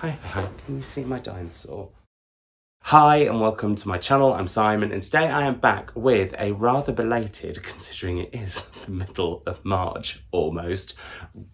Hi, can you see my dinosaur? Hi and welcome to my channel, I'm Simon and today I am back with a rather belated, considering it is the middle of March almost,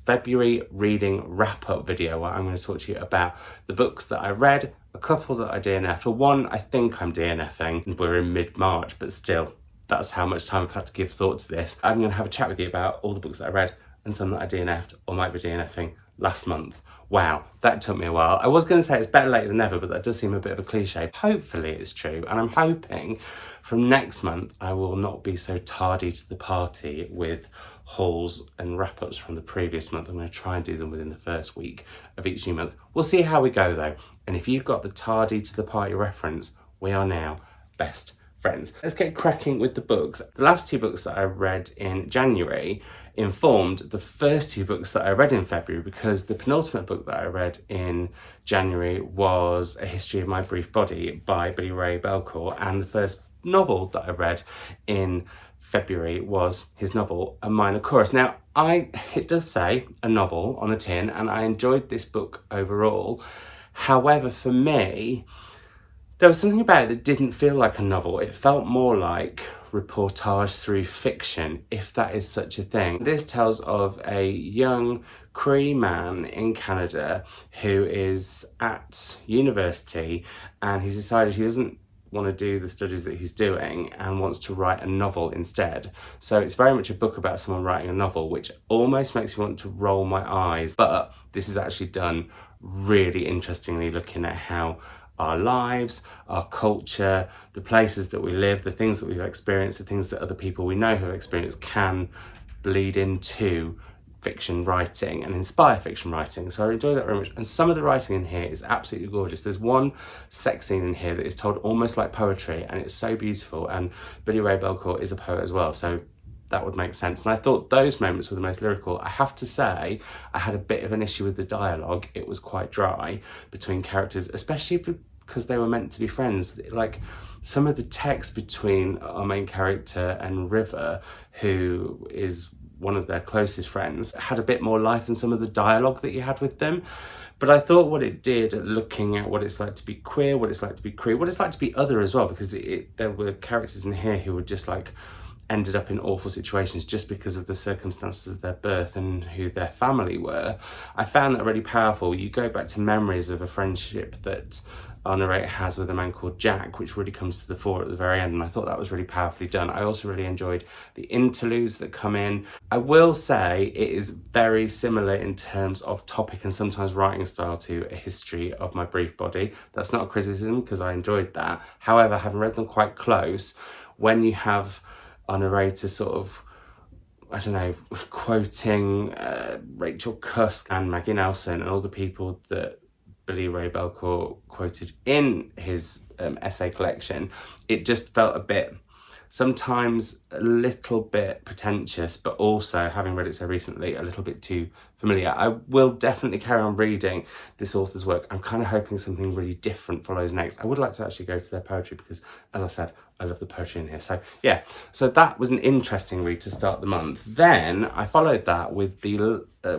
February reading wrap-up video where I'm going to talk to you about the books that I read, a couple that I DNF'd, or one I think I'm DNFing, and we're in mid-March but still, that's how much time I've had to give thought to this. I'm going to have a chat with you about all the books that I read and some that I DNF'd or might be DNFing last month. Wow, that took me a while. I was going to say it's better late than never, but that does seem a bit of a cliche. Hopefully it's true, and I'm hoping from next month I will not be so tardy to the party with hauls and wrap-ups from the previous month. I'm going to try and do them within the first week of each new month. We'll see how we go though, and if you've got the tardy to the party reference, we are now best friends. Let's get cracking with the books. The last two books that I read in January informed the first two books that I read in February, because the penultimate book that I read in January was A History of My Brief Body by Billy Ray Belcourt, and the first novel that I read in February was his novel A Minor Chorus. Now, it does say a novel on the tin, and I enjoyed this book overall. However, for me, there was something about it that didn't feel like a novel. It felt more like reportage through fiction, if that is such a thing. This tells of a young Cree man in Canada who is at university, and he's decided he doesn't want to do the studies that he's doing and wants to write a novel instead. So it's very much a book about someone writing a novel, which almost makes me want to roll my eyes. But this is actually done really interestingly, looking at how our lives, our culture, the places that we live, the things that we've experienced, the things that other people we know have experienced can bleed into fiction writing and inspire fiction writing. So I enjoy that very much. And some of the writing in here is absolutely gorgeous. There's one sex scene in here that is told almost like poetry, and it's so beautiful. And Billy Ray Belcourt is a poet as well, so that would make sense. And I thought those moments were the most lyrical. I have to say, I had a bit of an issue with the dialogue. It was quite dry between characters, especially because they were meant to be friends. Like some of the text between our main character and River, who is one of their closest friends, had a bit more life than some of the dialogue that you had with them. But I thought what it did, looking at what it's like to be queer, what it's like to be Cree, what it's like to be other as well, because there were characters in here who were just like ended up in awful situations just because of the circumstances of their birth and who their family were. I found that really powerful. You go back to memories of a friendship that our narrator has with a man called Jack, which really comes to the fore at the very end, and I thought that was really powerfully done. I also really enjoyed the interludes that come in. I will say it is very similar in terms of topic and sometimes writing style to A History of My Brief Body. That's not a criticism, because I enjoyed that. However, having read them quite close, when you have our narrator sort of, I don't know, quoting Rachel Cusk and Maggie Nelson and all the people that Billy Ray Belcourt quoted in his essay collection, it just felt a bit, sometimes a little bit pretentious, but also, having read it so recently, a little bit too familiar. I will definitely carry on reading this author's work. I'm kind of hoping something really different follows next. I would like to actually go to their poetry because, as I said, I love the poetry in here. So yeah, so that was an interesting read to start the month. Then I followed that with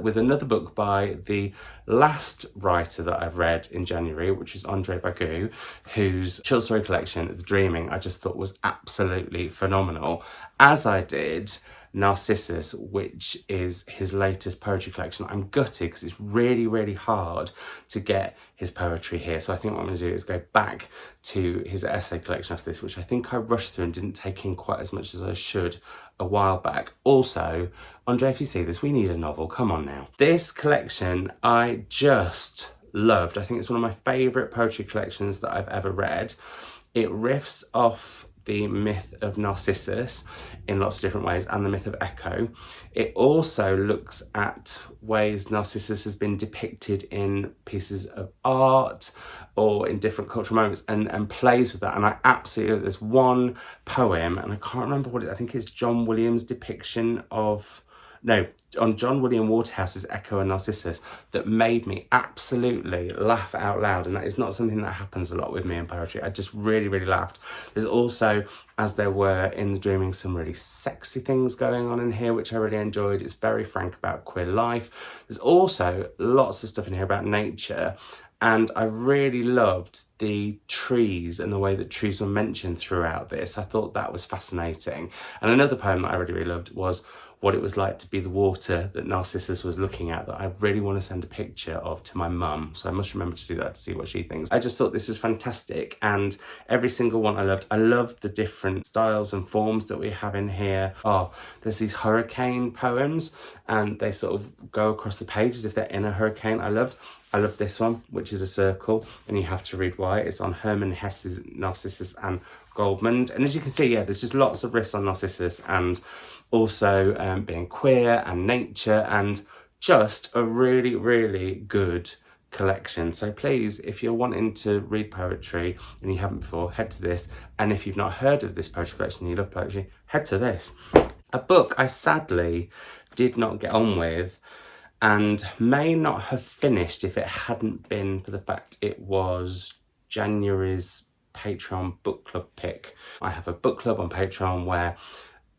with another book by the last writer that I've read in January, which is Andre Bagoo, whose short story collection, The Dreaming, I just thought was absolutely phenomenal, as I did Narcissus, which is his latest poetry collection. I'm gutted because it's really, really hard to get his poetry here. So I think what I'm going to do is go back to his essay collection after this, which I think I rushed through and didn't take in quite as much as I should a while back. Also, Andre, if you see this, we need a novel. Come on now. This collection I just loved. I think it's one of my favourite poetry collections that I've ever read. It riffs off the myth of Narcissus in lots of different ways, and the myth of Echo. It also looks at ways Narcissus has been depicted in pieces of art or in different cultural moments, and plays with that. And I absolutely, there's one poem, and I can't remember what I think it's John Williams' depiction of, on John William Waterhouse's Echo and Narcissus, that made me absolutely laugh out loud. And that is not something that happens a lot with me in poetry. I just really, really laughed. There's also, as there were in The Dreaming, some really sexy things going on in here, which I really enjoyed. It's very frank about queer life. There's also lots of stuff in here about nature And I really loved the trees and the way that trees were mentioned throughout this. I thought that was fascinating. And another poem that I really, really loved was what it was like to be the water that Narcissus was looking at, that I really want to send a picture of to my mum. So I must remember to do that to see what she thinks. I just thought this was fantastic, and every single one I loved. I loved the different styles and forms that we have in here. Oh, there's these hurricane poems and they sort of go across the pages if they're in a hurricane. I love this one, which is a circle, and you have to read why. It's on Hermann Hesse's Narcissus and Goldmund. And as you can see, yeah, there's just lots of riffs on Narcissus, and also being queer and nature, and just a really, really good collection. So please, if you're wanting to read poetry and you haven't before, head to this. And if you've not heard of this poetry collection and you love poetry, head to this. A book I sadly did not get on with, and may not have finished if it hadn't been for the fact it was January's Patreon book club pick. I have a book club on Patreon where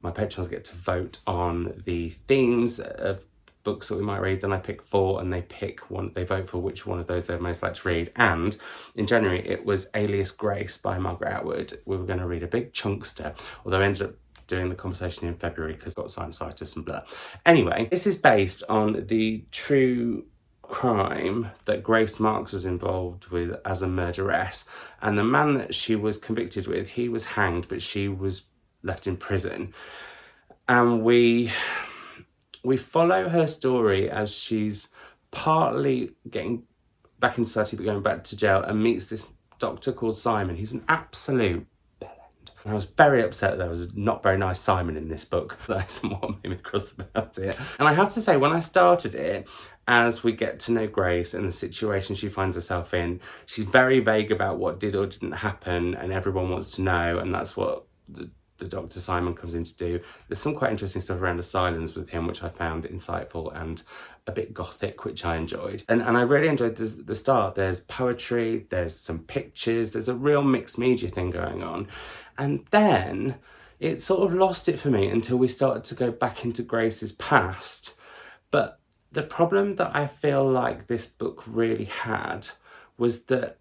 my patrons get to vote on the themes of books that we might read. Then I pick 4 and they pick one, they vote for which one of those they'd most like to read. And in January it was Alias Grace by Margaret Atwood. We were going to read a big chunkster, although I ended up doing the conversation in February because I got sinusitis and blah. Anyway, this is based on the true crime that Grace Marks was involved with as a murderess, and the man that she was convicted with, he was hanged, but she was left in prison. And we follow her story as she's partly getting back in society but going back to jail, and meets this doctor called Simon. He's an absolute bellend. And I was very upset there was a not very nice Simon in this book. That's somewhat made me cross about it. And I have to say, when I started it, as we get to know Grace and the situation she finds herself in, she's very vague about what did or didn't happen, and everyone wants to know, and that's what the Dr. Simon comes in to do. There's some quite interesting stuff around asylums with him, which I found insightful and a bit gothic, which I enjoyed. And I really enjoyed the start. There's poetry, there's some pictures, there's a real mixed media thing going on. And then it sort of lost it for me until we started to go back into Grace's past. But the problem that I feel like this book really had was that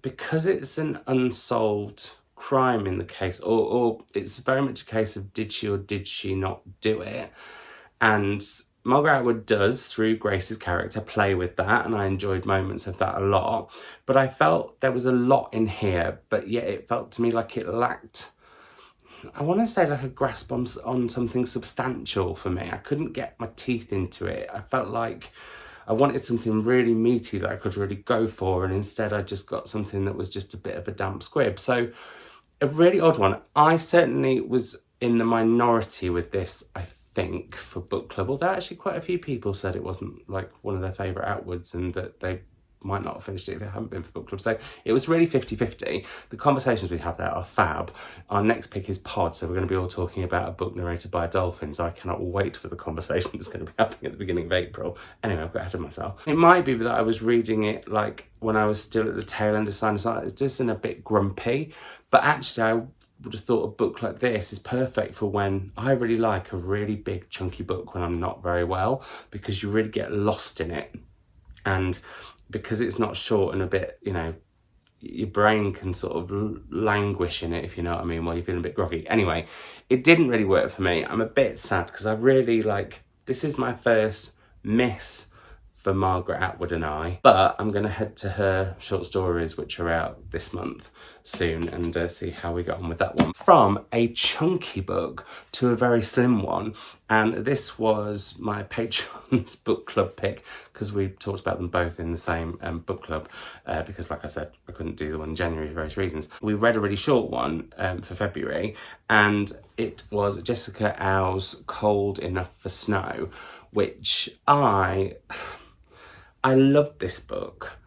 because it's an unsolved crime in the case, or it's very much a case of did she or did she not do it, and Margaret Atwood does, through Grace's character, play with that, and I enjoyed moments of that a lot, but I felt there was a lot in here, but yet it felt to me like it lacked, I want to say, like a grasp on something substantial for me. I couldn't get my teeth into it. I felt like I wanted something really meaty that I could really go for, and instead I just got something that was just a bit of a damp squib. So a really odd one. I certainly was in the minority with this, I think, for book club, although actually quite a few people said it wasn't like one of their favourite Atwoods and that they might not have finished it if it hadn't been for book club. So it was really 50-50. The conversations we have there are fab. Our next pick is Pod, so we're going to be all talking about a book narrated by a dolphin, so I cannot wait for the conversation that's going to be happening at the beginning of April. Anyway, I've got ahead of myself. It might be that I was reading it like when I was still at the tail end of sinusitis, just in a bit grumpy, but actually I would have thought a book like this is perfect for when I really like a really big chunky book when I'm not very well, because you really get lost in it. And because it's not short and a bit, you know, your brain can sort of languish in it, if you know what I mean, while you're feeling a bit groggy. Anyway, it didn't really work for me. I'm a bit sad because I really this is my first miss for Margaret Atwood and I, but I'm going to head to her short stories, which are out this month soon, and see how we got on with that one. From a chunky book to a very slim one, and this was my Patreon's book club pick, because we talked about them both in the same book club, because like I said, I couldn't do the one in January for various reasons. We read a really short one for February, and it was Jessica Au's Cold Enough for Snow, which I loved this book,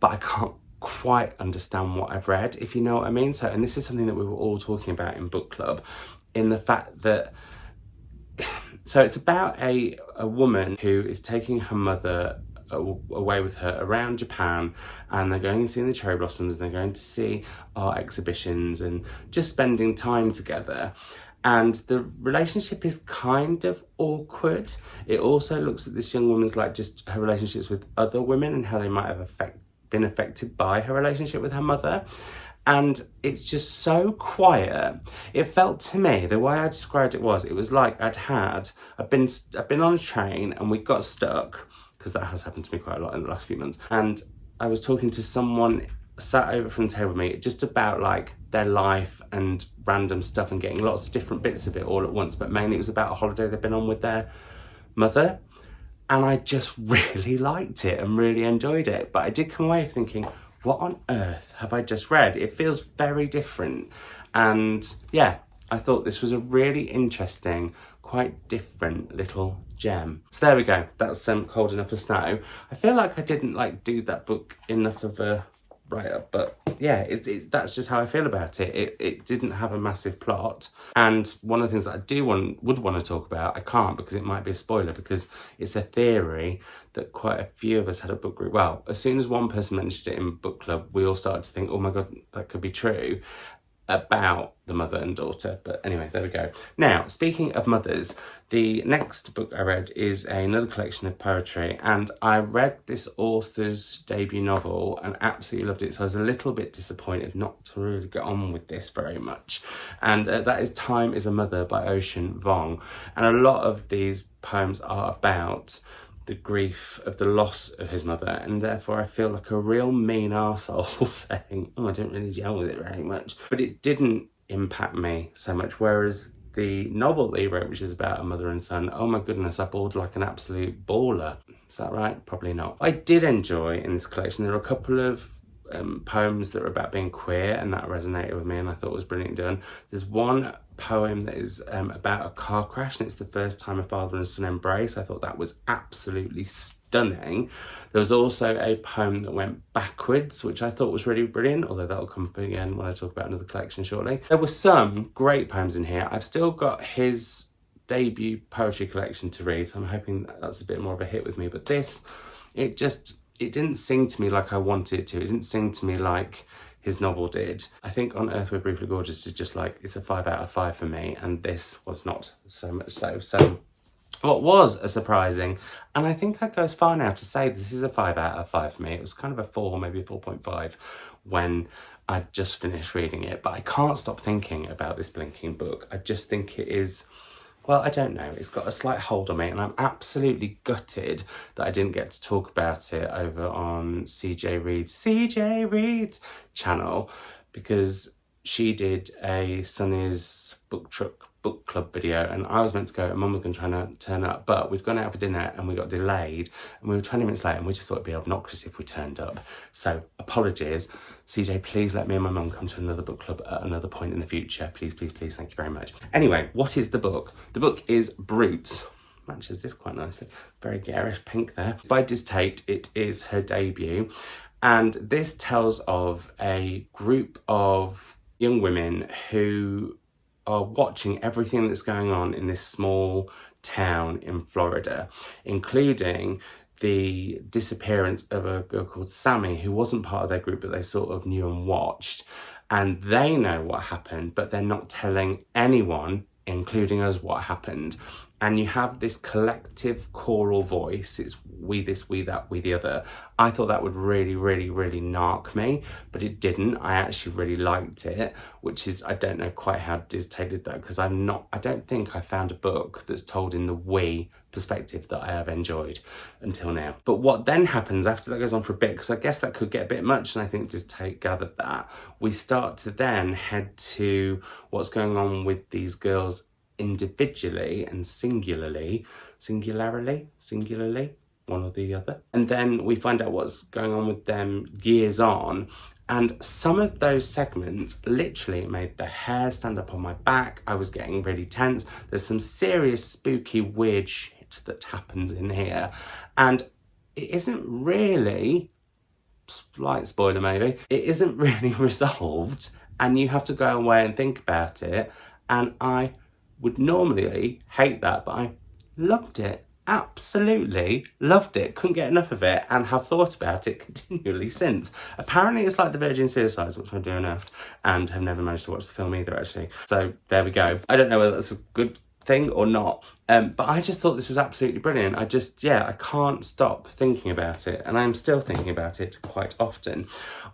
but I can't quite understand what I've read, if you know what I mean. So, and this is something that we were all talking about in book club, in the fact that, so it's about a woman who is taking her mother away with her around Japan, and they're going to see the cherry blossoms, and they're going to see art exhibitions and just spending time together. And the relationship is kind of awkward. It also looks at this young woman's just her relationships with other women and how they might have been affected by her relationship with her mother. And it's just so quiet. It felt to me, the way I described it was like I'd been on a train and we got stuck, because that has happened to me quite a lot in the last few months. And I was talking to someone sat over from the table with me just about like their life and random stuff and getting lots of different bits of it all at once. But mainly it was about a holiday they've been on with their mother. And I just really liked it and really enjoyed it. But I did come away thinking, what on earth have I just read? It feels very different. And yeah, I thought this was a really interesting, quite different little gem. So there we go. That's Cold Enough for Snow. I feel like I didn't like do that book enough of a write-up, but yeah, that's just how I feel about it. It didn't have a massive plot. And one of the things that I would want to talk about, I can't because it might be a spoiler, because it's a theory that quite a few of us had at book group. Well, as soon as one person mentioned it in book club, we all started to think, oh my God, that could be true, about the mother and daughter. But anyway, there we go. Now, speaking of mothers, the next book I read is another collection of poetry, and I read this author's debut novel and absolutely loved it. So I was a little bit disappointed not to really get on with this very much. And that is Time is a Mother by Ocean Vuong. And a lot of these poems are about the grief of the loss of his mother, and therefore I feel like a real mean arsehole saying, oh, I don't really gel with it very much. But it didn't impact me so much, whereas the novel that he wrote, which is about a mother and son, oh my goodness, I bawled like an absolute baller. Is that right? Probably not. I did enjoy in this collection, there are a couple of poems that are about being queer, and that resonated with me and I thought was brilliantly done. There's one poem that is about a car crash, and it's the first time a father and son embrace. I thought that was absolutely stunning. There was also a poem that went backwards, which I thought was really brilliant, although that'll come up again when I talk about another collection shortly. There were some great poems in here. I've still got his debut poetry collection to read, so I'm hoping that's a bit more of a hit with me. But this, it didn't sing to me like I wanted it to. It didn't sing to me like his novel did. I think On Earth We're Briefly Gorgeous is just like, it's a 5 out of 5 for me, and this was not so much so. So what was a surprising, and I think I'd go as far now to say this is a 5 out of 5 for me. It was kind of a 4, maybe a 4.5 when I just finished reading it, but I can't stop thinking about this blinking book. I just think it is, well, I don't know, it's got a slight hold on me, and I'm absolutely gutted that I didn't get to talk about it over on CJ Reid's channel, because she did a Sunny's book club video, and I was meant to go and Mum was going to try and turn up, but we'd gone out for dinner and we got delayed and we were 20 minutes late, and we just thought it'd be obnoxious if we turned up. So apologies. CJ, please let me and my mum come to another book club at another point in the future. Please, please, please. Thank you very much. Anyway, what is the book? The book is Brutes. Matches this quite nicely. Very garish pink there. By Dizz Tate. It is her debut. And this tells of a group of young women who are watching everything that's going on in this small town in Florida, including the disappearance of a girl called Sammy, who wasn't part of their group, but they sort of knew and watched. And they know what happened, but they're not telling anyone, including us, what happened. And you have this collective choral voice. It's we this, we that, we the other. I thought that would really, really, really narc me, but it didn't. I actually really liked it, which is, I don't know quite how Dizz Tate did that, because I don't think I found a book that's told in the we perspective that I have enjoyed until now. But what then happens after that goes on for a bit, because I guess that could get a bit much, and I think Dizz Tate gathered that, we start to then head to what's going on with these girls individually and singularly, one or the other. And then we find out what's going on with them years on. And some of those segments literally made the hair stand up on my back. I was getting really tense. There's some serious spooky weird shit that happens in here. And it isn't really, slight spoiler maybe, it isn't really resolved. And you have to go away and think about it. And I would normally hate that, but I loved it. Absolutely loved it. Couldn't get enough of it, and have thought about it continually since. Apparently it's like The Virgin Suicides, which I DNF'd, and have never managed to watch the film either, actually. So there we go. I don't know whether that's a good thing or not. But I just thought this was absolutely brilliant. I can't stop thinking about it, and I'm still thinking about it quite often.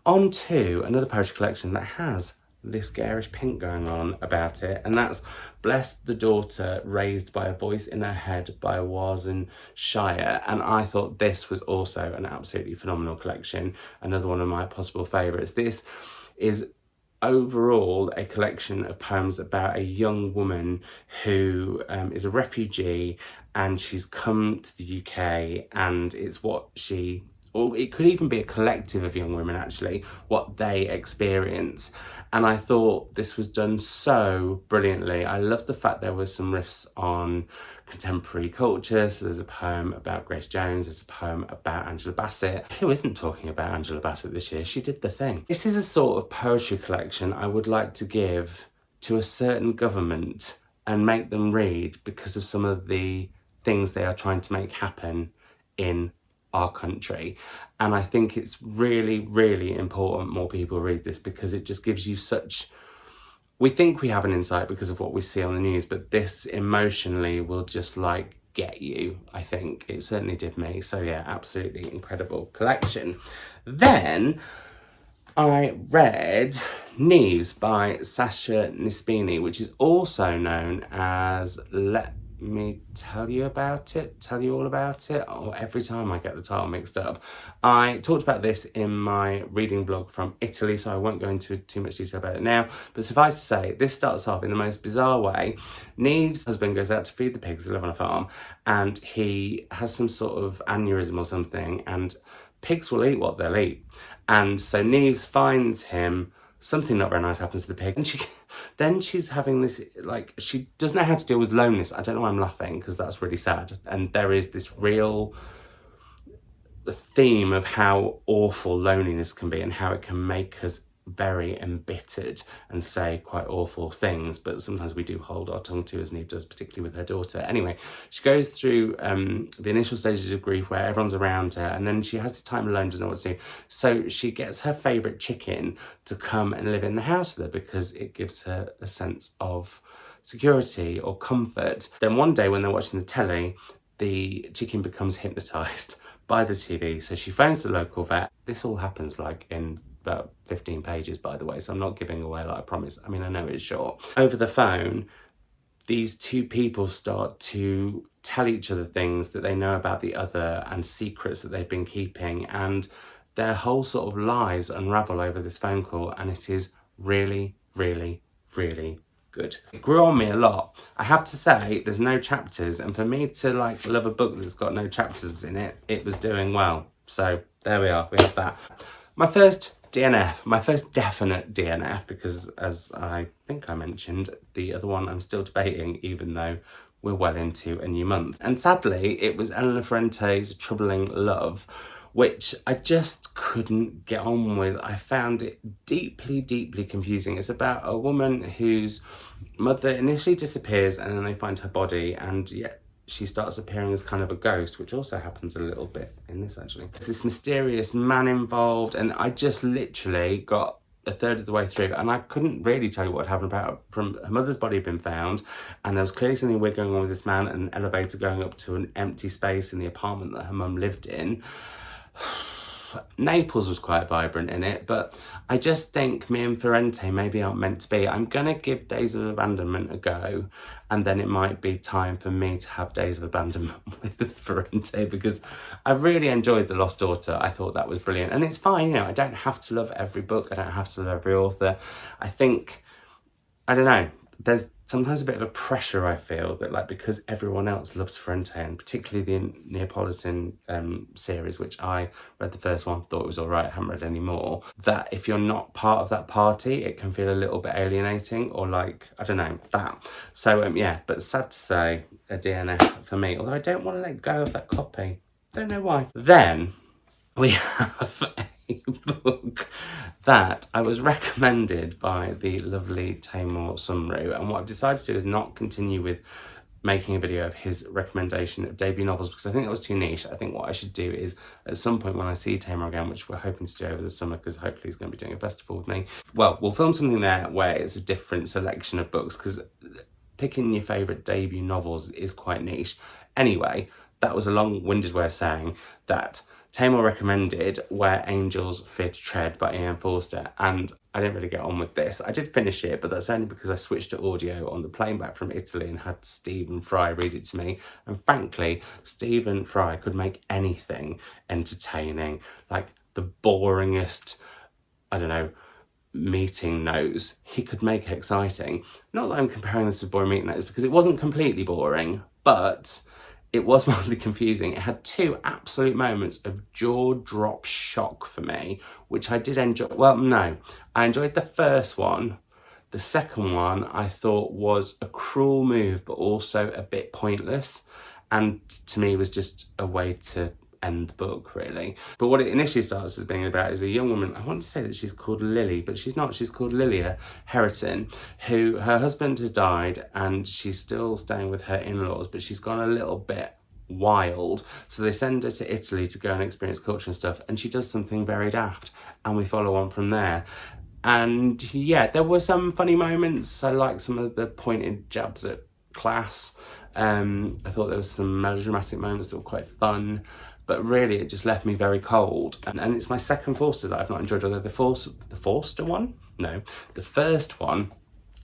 On to another poetry collection that has this garish pink going on about it, and that's Bless the Daughter Raised by a Voice in Her Head by Warsaw Shire. And I thought this was also an absolutely phenomenal collection, another one of my possible favourites. This is overall a collection of poems about a young woman who is a refugee, and she's come to the UK, and it's what she, or it could even be a collective of young women actually, what they experience. And I thought this was done so brilliantly. I love the fact there was some riffs on contemporary culture. So there's a poem about Grace Jones, there's a poem about Angela Bassett. Who isn't talking about Angela Bassett this year? She did the thing. This is a sort of poetry collection I would like to give to a certain government and make them read because of some of the things they are trying to make happen in our country. And I think it's really, really important more people read this, because it just gives you such, we think we have an insight because of what we see on the news, but this emotionally will just like get you. I think it certainly did me. So yeah, absolutely incredible collection. Then I read Nives by Sasha Naspini, which is also known as Let Me Tell You About It, Tell You All About It. Oh, every time I get the title mixed up. I talked about this in my reading blog from Italy, so I won't go into too much detail about it now, but suffice to say, this starts off in the most bizarre way. Nives' husband goes out to feed the pigs that live on a farm, and he has some sort of aneurysm or something, and pigs will eat what they'll eat. And so Nives finds him, something not very nice happens to the pig, and then she's having this, like, she doesn't know how to deal with loneliness. I don't know why I'm laughing, because that's really sad. And there is this real theme of how awful loneliness can be and how it can make us very embittered and say quite awful things, but sometimes we do hold our tongue to, as Niamh does, particularly with her daughter. Anyway, she goes through the initial stages of grief where everyone's around her, and then she has this time alone, doesn't know what to do. So she gets her favourite chicken to come and live in the house with her because it gives her a sense of security or comfort. Then one day when they're watching the telly, the chicken becomes hypnotised by the TV, so she phones the local vet. This all happens like in about 15 pages, by the way, so I'm not giving away a lot, I promise. I mean, I know it's short. Over the phone, these two people start to tell each other things that they know about the other and secrets that they've been keeping, and their whole sort of lives unravel over this phone call, and it is really, really, really good. It grew on me a lot. I have to say, there's no chapters, and for me to like love a book that's got no chapters in it, it was doing well. So there we are, we have that. My first DNF, my first definite DNF, because as I think I mentioned, the other one I'm still debating, even though we're well into a new month. And sadly, it was Elena Ferrante's Troubling Love, which I just couldn't get on with. I found it deeply, deeply confusing. It's about a woman whose mother initially disappears and then they find her body, and yet she starts appearing as kind of a ghost, which also happens a little bit in this actually. There's this mysterious man involved, and I just literally got a third of the way through and I couldn't really tell you what happened. About from her mother's body had been found, and there was clearly something weird going on with this man, and an elevator going up to an empty space in the apartment that her mum lived in. Naples was quite vibrant in it, but I just think me and Ferrante maybe aren't meant to be. I'm gonna give Days of Abandonment a go, and then it might be time for me to have Days of Abandonment with Ferrante, because I really enjoyed The Lost Daughter. I thought that was brilliant, and it's fine, you know, I don't have to love every book, I don't have to love every author. I think, I don't know, there's sometimes a bit of a pressure, I feel, that like because everyone else loves Ferrante, and particularly the Neapolitan series, which I read the first one, thought it was all right, haven't read any more, that if you're not part of that party, it can feel a little bit alienating, or like, I don't know, that. So yeah, but sad to say, a DNF for me, although I don't want to let go of that copy. Don't know why. Then we have a book that I was recommended by the lovely Tamor Sumru, and what I've decided to do is not continue with making a video of his recommendation of debut novels, because I think that was too niche. I think what I should do is, at some point when I see Tamor again, which we're hoping to do over the summer, because hopefully he's going to be doing a festival with me, well, we'll film something there where it's a different selection of books, because picking your favourite debut novels is quite niche. Anyway, that was a long-winded way of saying that Tamar recommended Where Angels Fear to Tread by Ian Forster, and I didn't really get on with this. I did finish it, but that's only because I switched to audio on the plane back from Italy and had Stephen Fry read it to me. And frankly, Stephen Fry could make anything entertaining. Like the boringest, I don't know, meeting notes, he could make exciting. Not that I'm comparing this to boring meeting notes, because it wasn't completely boring, but it was mildly confusing. It had two absolute moments of jaw-drop shock for me, which I did enjoy. Well, no, I enjoyed the first one. The second one I thought was a cruel move, but also a bit pointless, and to me was just a way to end the book, really. But what it initially starts as being about is a young woman, I want to say that she's called Lily, but she's not. She's called Lilia Heriton, who her husband has died and she's still staying with her in-laws, but she's gone a little bit wild. So they send her to Italy to go and experience culture and stuff, and she does something very daft, and we follow on from there. And yeah, there were some funny moments. I like some of the pointed jabs at class. I thought there was some melodramatic moments that were quite fun. But really, it just left me very cold. And it's my second Forster that I've not enjoyed, although the Forster one? No. The first one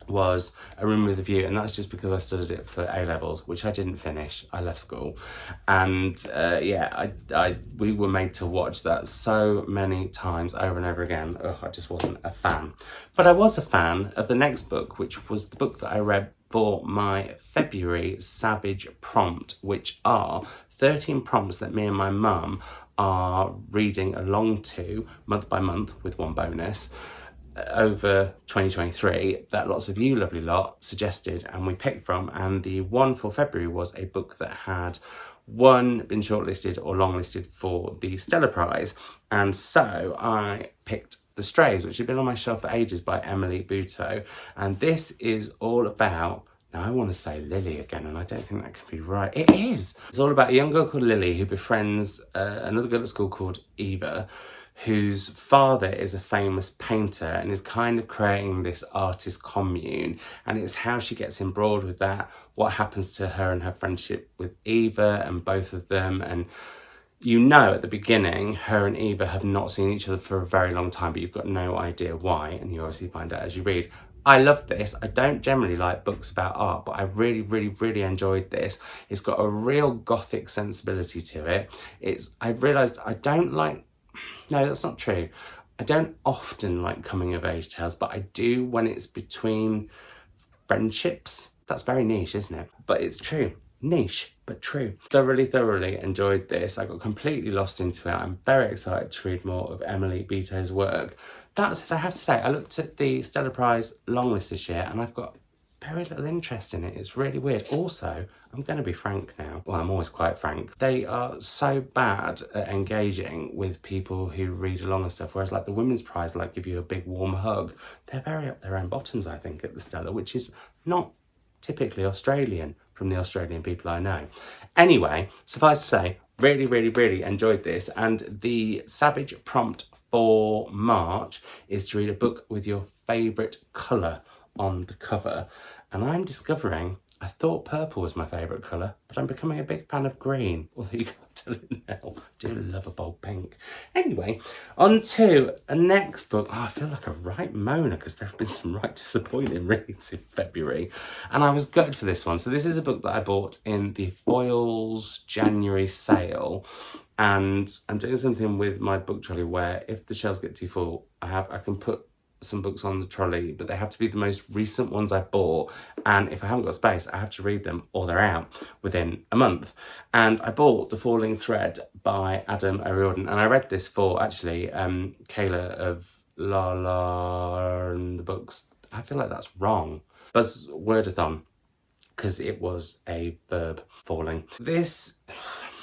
was A Room with a View, and that's just because I studied it for A-levels, which I didn't finish. I left school. And we were made to watch that so many times over and over again. Ugh, I just wasn't a fan. But I was a fan of the next book, which was the book that I read for my February Savage Prompt, which are 13 prompts that me and my mum are reading along to month by month with one bonus over 2023 that lots of you lovely lot suggested and we picked from. And the one for February was a book that had been shortlisted or longlisted for the Stella Prize. And so I picked The Strays, which had been on my shelf for ages, by Emily Bitto. And this is all about, now I want to say Lily again, and I don't think that can be right. It is. It's all about a young girl called Lily who befriends another girl at school called Eva, whose father is a famous painter and is kind of creating this artist commune. And it's how she gets embroiled with that, what happens to her and her friendship with Eva and both of them. And you know at the beginning, her and Eva have not seen each other for a very long time, but you've got no idea why. And you obviously find out as you read. I love this. I don't generally like books about art, but I really, really, really enjoyed this. It's got a real gothic sensibility to it. I've realised I don't like, no, that's not true. I don't often like coming of age tales, but I do when it's between friendships. That's very niche, isn't it? But it's true. Niche, but true. Thoroughly, thoroughly enjoyed this. I got completely lost into it. I'm very excited to read more of Emily Bitto's work. That's, I have to say, I looked at the Stella Prize long list this year and I've got very little interest in it. It's really weird. Also, I'm going to be frank now. Well, I'm always quite frank. They are so bad at engaging with people who read along and stuff, whereas like the Women's Prize, like give you a big warm hug. They're very up their own bottoms, I think, at the Stella, which is not typically Australian from the Australian people I know. Anyway, suffice to say, really, really, really enjoyed this. And the Savage Prompt for March is to read a book with your favourite colour on the cover. And I'm discovering, I thought purple was my favourite colour, but I'm becoming a big fan of green. Although you can't tell it now. I do love a bold pink. Anyway, on to a next book. Oh, I feel like a right moaner because there have been some right disappointing reads in February. And I was gutted for this one. So this is a book that I bought in the Foyles January sale. And I'm doing something with my book trolley where if the shelves get too full, I can put some books on the trolley, but they have to be the most recent ones I've bought, and if I haven't got space I have to read them or they're out within a month. And I bought The Falling Thread by Adebayo, and I read this for actually Kayla of La La and the books. I feel like that's wrong. Buzzwordathon, because it was a verb, falling. This,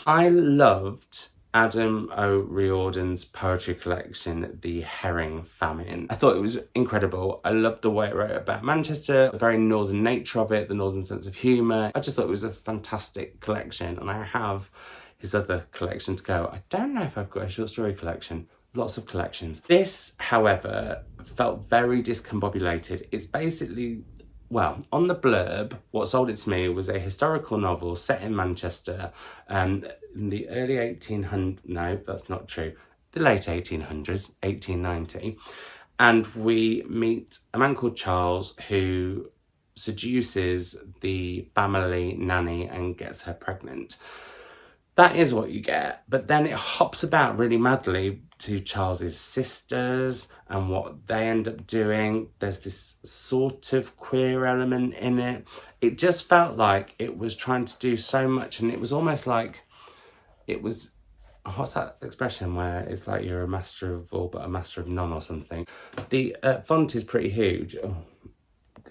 I loved Adam O'Riordan's poetry collection, The Herring Famine. I thought it was incredible. I loved the way it wrote about Manchester, the very northern nature of it, the northern sense of humour. I just thought it was a fantastic collection, and I have his other collection to go. I don't know if I've got a short story collection. Lots of collections. This, however, felt very discombobulated. It's basically well, on the blurb, what sold it to me was a historical novel set in Manchester in the early 1800s, no, that's not true, the late 1800s, 1890. And we meet a man called Charles who seduces the family nanny and gets her pregnant. That is what you get. But then it hops about really madly to Charles's sisters and what they end up doing. There's this sort of queer element in it. It just felt like it was trying to do so much, and it was almost like it was, what's that expression where it's like you're a master of all but a master of none or something. The font is pretty huge.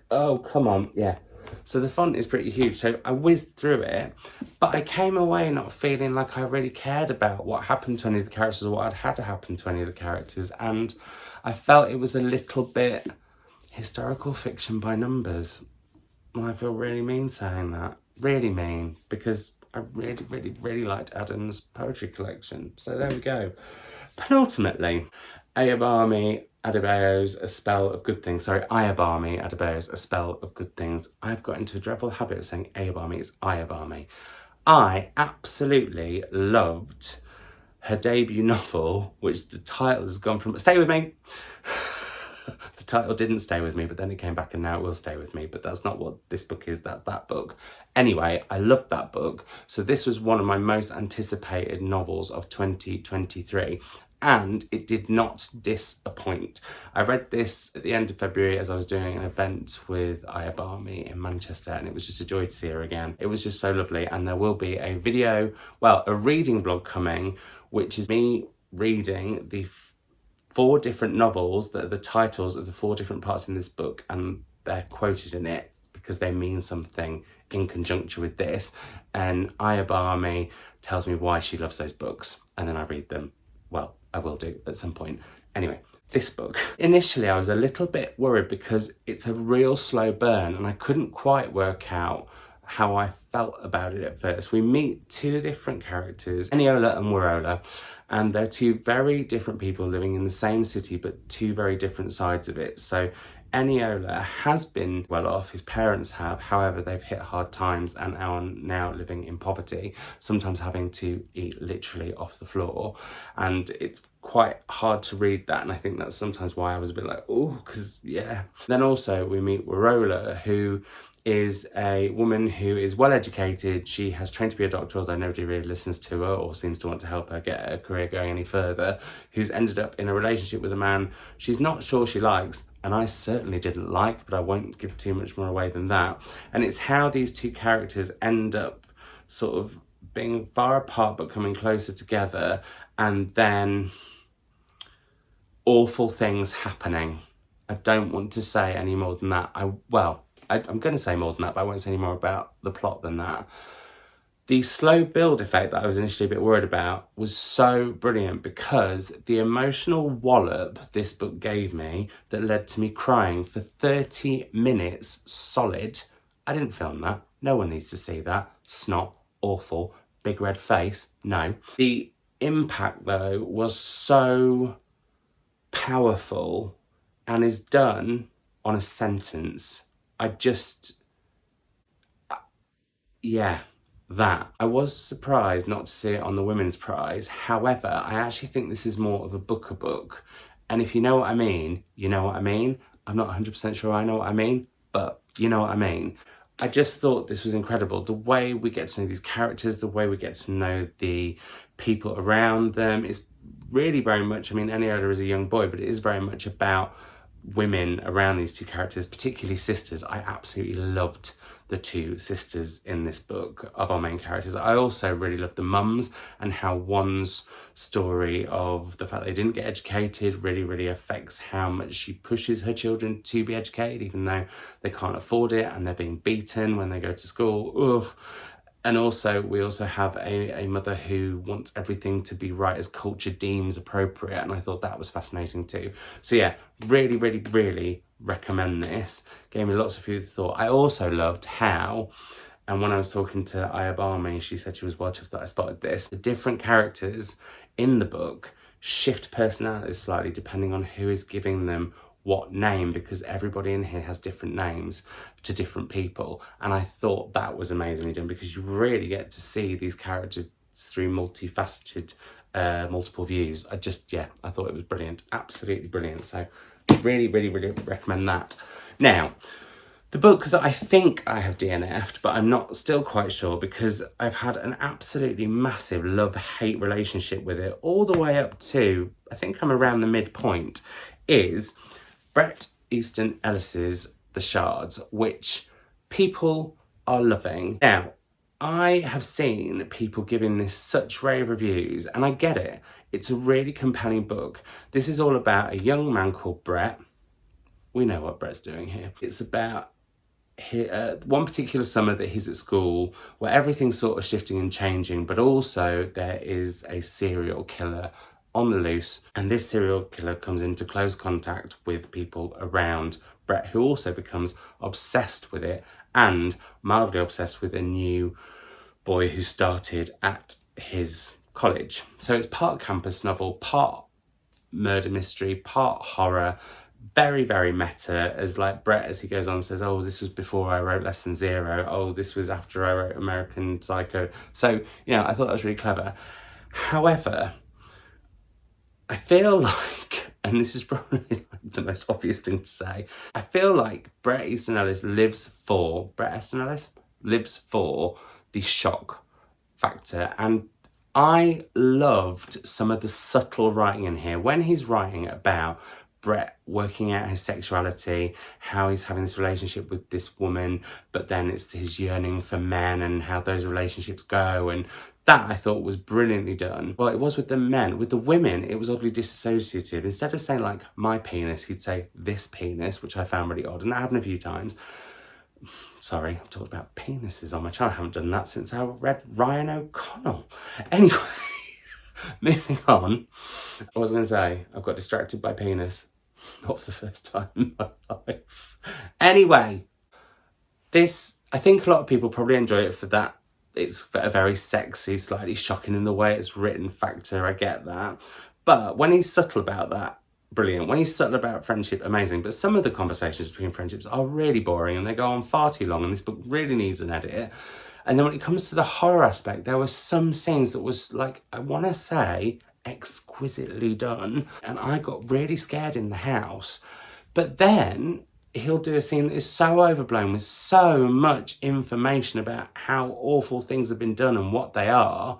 Oh, come on, yeah. So the font is pretty huge, so I whizzed through it, but I came away not feeling like I really cared about what happened to any of the characters or what had happened to any of the characters, and I felt it was a little bit historical fiction by numbers. And I feel really mean saying that, really mean, because I really, really, really liked Adam's poetry collection. So there we go. Penultimately, Ayobami Adebayo's A Spell of Good Things. Sorry, Ayobami Adebayo's A Spell of Good Things. I've got into a dreadful habit of saying Ayobami. It's Ayobami. I absolutely loved her debut novel, which the title has gone from... Stay with me! The title didn't stay with me, but then it came back and now it will stay with me. But that's not what this book is, that's that book. Anyway, I loved that book. So this was one of my most anticipated novels of 2023. And it did not disappoint. I read this at the end of February as I was doing an event with Ayobami in Manchester, and it was just a joy to see her again. It was just so lovely, and there will be a video, well, a reading vlog coming, which is me reading the 4 different novels that are the titles of the 4 different parts in this book, and they're quoted in it because they mean something in conjunction with this. And Ayobami tells me why she loves those books, and then I read them. Well, I will do at some point. Anyway, this book. Initially, I was a little bit worried because it's a real slow burn and I couldn't quite work out how I felt about it at first. We meet 2 different characters, Eniola and Warola, and they're 2 very different people living in the same city but 2 very different sides of it. So Eniola has been well off, his parents have, however they've hit hard times and are now living in poverty, sometimes having to eat literally off the floor, and it's quite hard to read that, and I think that's sometimes why I was a bit like, oh, because yeah. Then also we meet Warola, who is a woman who is well educated. She has trained to be a doctor, although nobody really listens to her or seems to want to help her get her career going any further, who's ended up in a relationship with a man she's not sure she likes, and I certainly didn't like, but I won't give too much more away than that. And it's how these 2 characters end up sort of being far apart but coming closer together, and then awful things happening. I don't want to say any more than that. I'm going to say more than that, but I won't say any more about the plot than that. The slow build effect that I was initially a bit worried about was so brilliant because the emotional wallop this book gave me that led to me crying for 30 minutes solid. I didn't film that. No one needs to see that. Snot, awful, big red face. No. The impact, though, was so powerful and is done on a sentence. That. I was surprised not to see it on the Women's Prize. However, I actually think this is more of a book. And if you know what I mean, you know what I mean. I'm not 100% sure I know what I mean, but you know what I mean. I just thought this was incredible. The way we get to know these characters, the way we get to know the people around them is really very much, I mean, Eniola is a young boy, but it is very much about women around these 2 characters, particularly sisters. I absolutely loved the 2 sisters in this book of our main characters. I also really loved the mums and how one's story of the fact they didn't get educated really, really affects how much she pushes her children to be educated, even though they can't afford it and they're being beaten when they go to school. Ugh. And also, we also have a mother who wants everything to be right as culture deems appropriate, and I thought that was fascinating too. So yeah, really, really, really recommend this. Gave me lots of food for thought. I also loved how, and when I was talking to Ayobami, she said she was well chuffed that I spotted this, the different characters in the book shift personalities slightly depending on who is giving them what name, because everybody in here has different names to different people. And I thought that was amazingly done, because you really get to see these characters through multifaceted, multiple views. I thought it was brilliant, absolutely brilliant. So really recommend that. Now, the book that I think I have DNF'd, but I'm not still quite sure, because I've had an absolutely massive love-hate relationship with it all the way up to, I think I'm around the midpoint, is Bret Easton Ellis's The Shards, which people are loving. Now, I have seen people giving this such rave reviews, and I get it. It's a really compelling book. This is all about a young man called Bret. We know what Bret's doing here. It's about one particular summer that he's at school, where everything's sort of shifting and changing, but also there is a serial killer on the loose, and this serial killer comes into close contact with people around Bret, who also becomes obsessed with it, and mildly obsessed with a new boy who started at his college. So it's part campus novel, part murder mystery, part horror, very meta, as like Bret, as he goes on, says, oh, this was before I wrote Less Than Zero, oh, this was after I wrote American Psycho. So, you know, I thought that was really clever. However, I feel like, and this is probably like the most obvious thing to say, I feel like Bret Easton Ellis lives for the shock factor. And I loved some of the subtle writing in here. When he's writing about Bret working out his sexuality, how he's having this relationship with this woman, but then it's his yearning for men and how those relationships go, and that I thought was brilliantly done. Well, it was with the men. With the women, it was oddly disassociative. Instead of saying like my penis, he'd say this penis, which I found really odd, and that happened a few times. Sorry, I've talked about penises on my channel. I haven't done that since I read Ryan O'Connell. Anyway, moving on. I was going to say, I've got distracted by penis. Not for the first time in my life. Anyway, this, I think a lot of people probably enjoy it for that. It's a very sexy, slightly shocking in the way it's written factor. I get that. But when he's subtle about that, brilliant. When he's subtle about friendship, amazing. But some of the conversations between friendships are really boring and they go on far too long, and this book really needs an edit. And then when it comes to the horror aspect, there were some scenes that was like, I want to say, exquisitely done. And I got really scared in the house. But then he'll do a scene that is so overblown with so much information about how awful things have been done and what they are.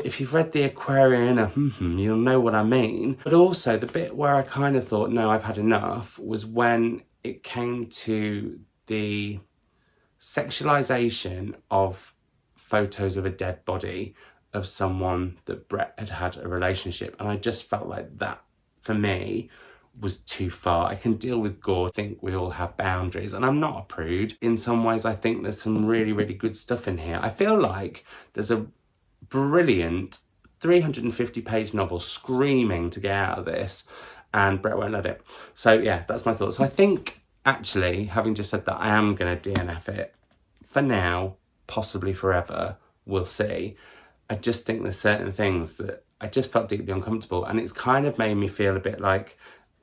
If you've read The Aquarian, you'll know what I mean. But also the bit where I kind of thought, no, I've had enough, was when it came to the sexualization of photos of a dead body of someone that Bret had had a relationship. And I just felt like that, for me, was too far. I can deal with gore. I think we all have boundaries, and I'm not a prude. In some ways, I think there's some really good stuff in here. I feel like there's a brilliant 350-page novel screaming to get out of this, and Bret won't let it. So yeah, that's my thoughts. So I think, actually, having just said that, I am going to DNF it. For now, possibly forever, we'll see. I just think there's certain things that I just felt deeply uncomfortable, and it's kind of made me feel a bit like,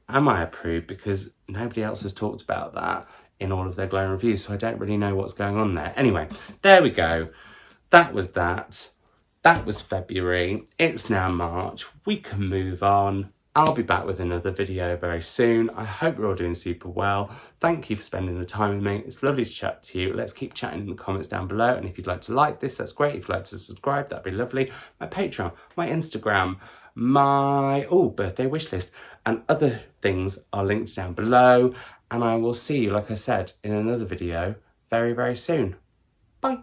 am I a prude? Because nobody else has talked about that in all of their glowing reviews, so I don't really know what's going on there. Anyway, there we go. That was that. That was February. It's now March. We can move on. I'll be back with another video very soon. I hope you're all doing super well. Thank you for spending the time with me. It's lovely to chat to you. Let's keep chatting in the comments down below. And if you'd like to like this, that's great. If you'd like to subscribe, that'd be lovely. My Patreon, my Instagram, my birthday wish list, and other things are linked down below. And I will see you, like I said, in another video very soon. Bye.